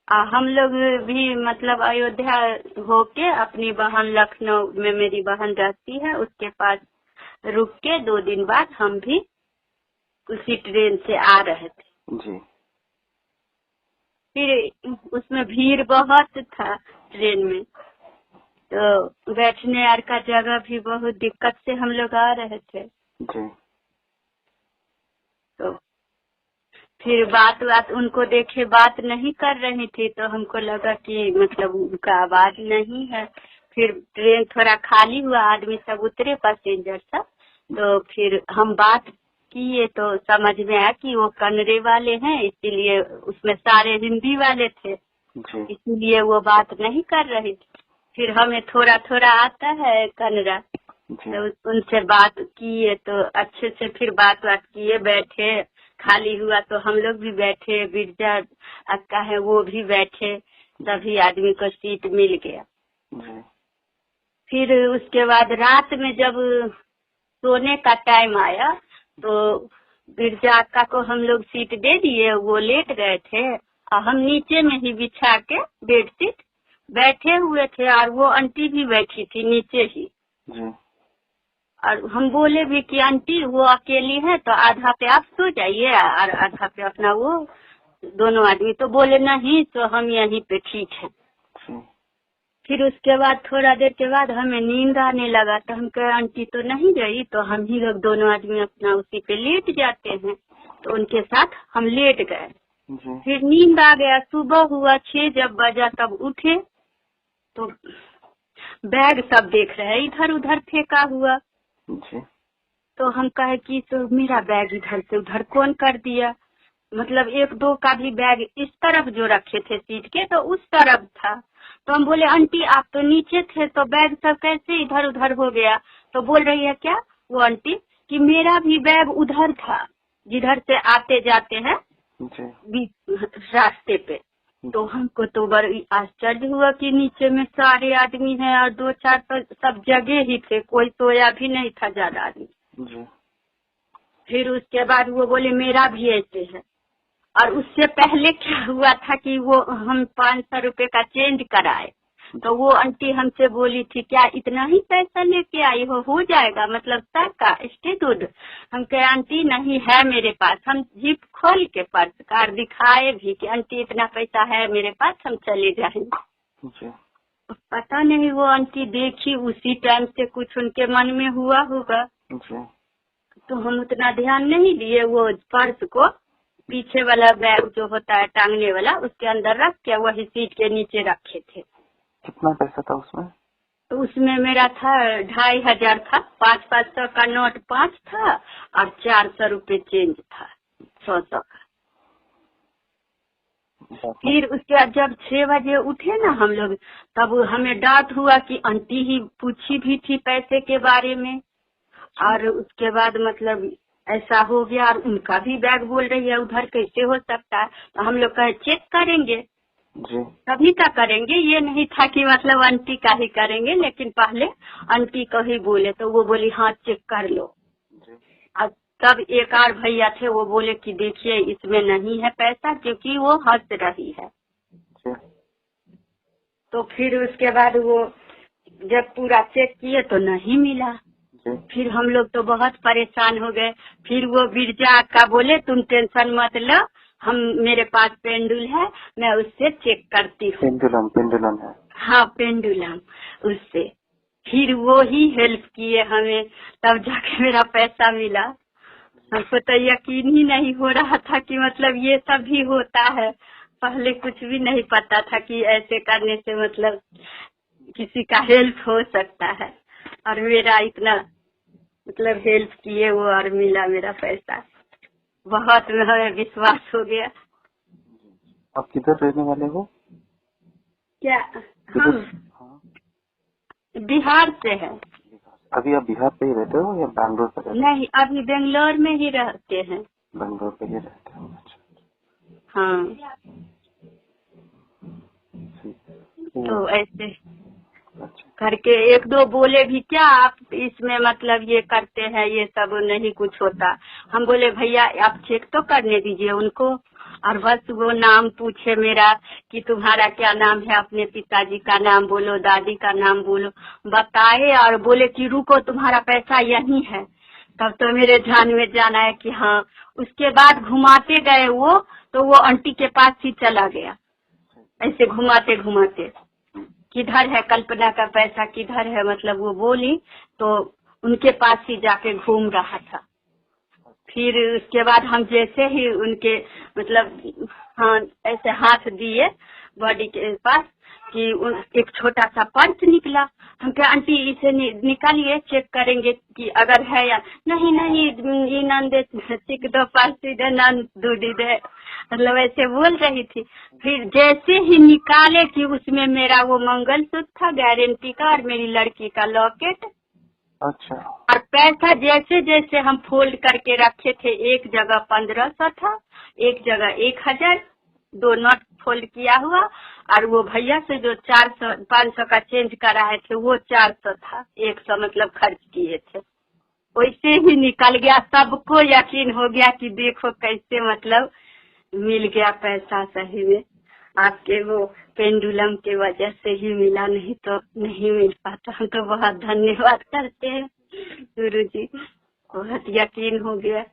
हम लोग भी मतलब अयोध्या होके अपनी बहन लखनऊ में मेरी बहन रहती है उसके पास रुक के 2 दिन बाद हम भी उसी ट्रेन से आ रहे थे जी। फिर उसमें भीड़ बहुत था ट्रेन में, तो बैठने यार का जगह भी बहुत दिक्कत से हम लोग आ रहे थे जी। तो फिर बात उनको देखे बात नहीं कर रही थी तो हमको लगा कि मतलब उनका आवाज नहीं है। फिर ट्रेन थोड़ा खाली हुआ, आदमी सब उतरे पैसेंजर सब, तो फिर हम बात किए तो समझ में आया कि वो कन्नड़े वाले हैं, इसीलिए उसमें सारे हिंदी वाले थे, इसीलिए वो बात नहीं कर रही थी। फिर हमें थोड़ा थोड़ा आता है कन्नड़ा, तो उनसे बात किए तो अच्छे से फिर बात किए, बैठे, खाली हुआ तो हम लोग भी बैठे, बिरजा अक्का है वो भी बैठे, सभी आदमी को सीट मिल गया। फिर उसके बाद रात में जब सोने का टाइम आया तो बिरजा अक्का को हम लोग सीट दे दिए, वो लेट गए थे और हम नीचे में ही बिछा के बेडशीट बैठे हुए थे और वो आंटी भी बैठी थी नीचे ही। और हम बोले भी कि आंटी वो अकेली है तो आधा पे आप सो जाइए और आधा पे अपना वो दोनों आदमी, तो बोले नहीं तो हम यहीं पे ठीक है। फिर उसके बाद थोड़ा देर के बाद हमें नींद आने लगा तो हम कहे आंटी तो नहीं गई, तो हम ही लोग दोनों आदमी अपना उसी पे लेट जाते हैं, तो उनके साथ हम लेट गए। फिर नींद आ गया, सुबह हुआ 6 जब बजा तब उठे तो बैग सब देख रहे हैं इधर उधर फेंका हुआ। तो हम कहे कि तो मेरा बैग इधर से उधर कौन कर दिया, मतलब 1-2 का भी बैग इस तरफ जो रखे थे सीट के तो उस तरफ था। तो हम बोले आंटी आप तो नीचे थे तो बैग सब कैसे इधर उधर हो गया, तो बोल रही है क्या वो आंटी कि मेरा भी बैग उधर था जिधर से आते जाते हैं रास्ते पे। तो हमको तो बड़ी आश्चर्य हुआ कि नीचे में सारे आदमी हैं और 2-4 तो सब जगह ही थे, कोई सोया भी नहीं था ज्यादा आदमी। फिर उसके बाद वो बोले मेरा भी ऐसे है। और उससे पहले क्या हुआ था कि वो हम 500 रुपए का चेंज कराए तो वो आंटी हमसे बोली थी क्या इतना ही पैसा लेके आई हो जाएगा मतलब सर का स्टेटूड। हम कहे आंटी नहीं है मेरे पास, हम जिप खोल के पर्स कार्ड दिखाए भी कि आंटी इतना पैसा है मेरे पास, हम चले जाएंगे। पता नहीं वो आंटी देखी उसी टाइम से कुछ उनके मन में हुआ होगा, तो हम उतना ध्यान नहीं दिए। वो पर्स को पीछे वाला बैग जो होता है टांगने वाला उसके अंदर रख के वही सीट के नीचे रखे थे। कितना पैसा था उसमें? तो उसमें मेरा था 2500 था, 500 का नोट 5 था और 400 रुपए चेंज था 100 का। फिर उसके बाद जब 6 बजे उठे ना हम लोग तब हमें डांट हुआ कि आंटी ही पूछी भी थी पैसे के बारे में, और उसके बाद मतलब ऐसा हो गया और उनका भी बैग बोल रही है उधर कैसे हो सकता है, तो हम लोग कहे चेक करेंगे तभी का करेंगे, ये नहीं था कि मतलब आंटी का ही करेंगे, लेकिन पहले आंटी को ही बोले तो वो बोली हाँ चेक कर लो। और तब एक और भैया थे वो बोले कि देखिए इसमें नहीं है पैसा क्योंकि वो हंस रही है। तो फिर उसके बाद वो जब पूरा चेक किए तो नहीं मिला। फिर हम लोग तो बहुत परेशान हो गए। फिर वो बिरजा का बोले तुम टेंशन मत लो, हम मेरे पास पेंडुल है मैं उससे चेक करती हूँ। पेंडुलम है। हाँ पेंडुलम, उससे फिर वो ही हेल्प किए हमें, तब जाके मेरा पैसा मिला। हमको तो यकीन ही नहीं हो रहा था कि मतलब ये सब भी होता है, पहले कुछ भी नहीं पता था कि ऐसे करने से मतलब किसी का हेल्प हो सकता है। और मेरा इतना मतलब हेल्प किए वो और मिला मेरा पैसा, बहुत हमें विश्वास हो गया। आप किधर रहने वाले हो? क्या हम बिहार से हैं। अभी आप बिहार पे ही रहते हो या बैंगलोर पे रहते हो? नहीं अभी बेंगलोर में ही रहते हैं। बैंगलोर पे ही रहते हो? हाँ तो ऐसे करके 1-2 बोले भी क्या आप इसमें मतलब ये करते हैं ये सब नहीं कुछ होता। हम बोले भैया आप चेक तो करने दीजिए उनको, और बस वो नाम पूछे मेरा कि तुम्हारा क्या नाम है, अपने पिताजी का नाम बोलो, दादी का नाम बोलो, बताए और बोले कि रुको तुम्हारा पैसा यही है। तब तो मेरे ध्यान में जाना है कि हाँ। उसके बाद घुमाते गए वो, तो वो आंटी के पास ही चला गया, ऐसे घुमाते घुमाते। किधर है कल्पना का पैसा, किधर है, मतलब वो बोली तो उनके पास ही जाके घूम रहा था। फिर उसके बाद हम जैसे ही उनके मतलब हाँ ऐसे हाथ दिए बॉडी के पास कि एक छोटा सा पर्स निकला। हम कहे आंटी इसे निकालिए, चेक करेंगे कि अगर है या नहीं। नहीं ये नंदे चिक दो पर्स दे नन दूधी दे, मतलब ऐसे बोल रही थी। फिर जैसे ही निकाले कि उसमें मेरा वो मंगलसूत्र था गारंटी का और मेरी लड़की का लॉकेट। अच्छा। और पैसा जैसे जैसे हम फोल्ड करके रखे थे, एक जगह 1500 था, एक जगह 1000, 2 नोट फोल्ड किया हुआ। और वो भैया से जो 400 500 का चेंज कराए थे वो 400 था, 100 मतलब खर्च किए थे। वैसे ही निकल गया, सबको यकीन हो गया कि देखो कैसे मतलब मिल गया पैसा सही में। आपके वो पेंडुलम के वजह से ही मिला, नहीं तो नहीं मिल पाता। हम तो बहुत धन्यवाद करते हैं गुरु जी, बहुत यकीन हो गया।